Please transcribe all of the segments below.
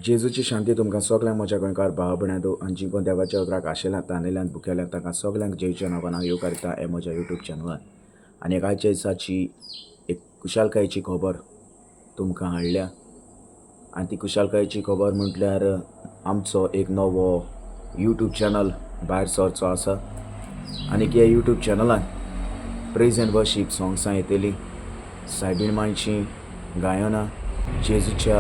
जेजूची शांती तुमकां सगळ्यांक म्हज्या गोंयकार भाव भयणांदो आनी जिंको देवाच्या उतराक आशिल्ल्यान तांणेल्यांत भुकेल्यांत तांकां सगळ्यांक जेजूच्या नांवान हांव येवकारता हें म्हज्या यूट्यूब चॅनलार. आनी आयच्या दिसाची एक खुशालकायेची खबर तुमकां हाडल्या. आनी ती खुशालकायेची खबर म्हटल्यार आमचो एक नवो यूट्यूब चॅनल भायर सरचो आसा. आनी ह्या यूट्यूब चॅनलान प्रेज एंड वर्शीप सॉंग्सां येतलीं, सायबीण मांयचीं गायनां, जेजूच्या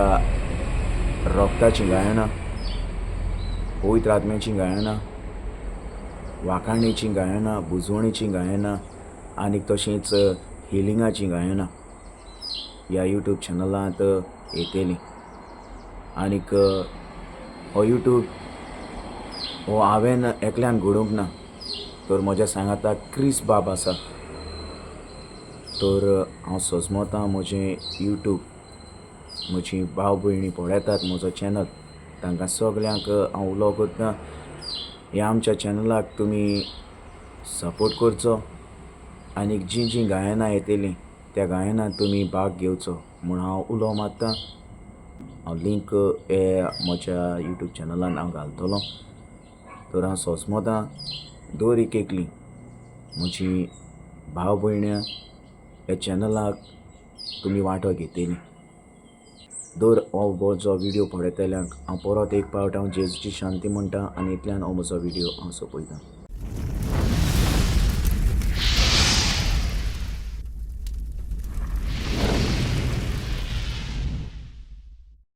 रोगताचीं गायनां, पवित्र आत्म्याचीं गायनां, वाखाणणेचीं गायनां, बुजवणेचीं गायनां आनी तशींच हिलिंगाचीं गायनां ह्या यूट्यूब चॅनलांत येतलीं. आनीक हो यूट्यूब हो हांवें एकल्यान घडोवंक ना, तर म्हज्या सांगाता क्रिस बाब आसा. तर हांव सोजमोतां म्हजें यूट्यूब म्हजीं भाव भयणी पळयतात म्हजो चॅनल तांकां सगल्यांक हांव उलो करतां, ह्या आमच्या चॅनलाक तुमी सपोर्ट करचो आनीक जीं जीं गायनां येतलीं त्या गायनांत तुमी भाग घेवचो म्हूण हांव उलो मारतां. हांव लिंक हे म्हज्या यूट्यूब चॅनलान हांव घालतलों. तर हांव सोजमोतां दर एकली म्हजीं भाव भयण्या हे चॅनलाक तुमी वांटो घेतलीं. दर हो जो व्हिडियो पळयतल्यांक हांव परत एक फावट हांव जेजूची शांती म्हणटा आनी इतल्यान हो म्हजो व्हिडियो हांव सोंपयतां.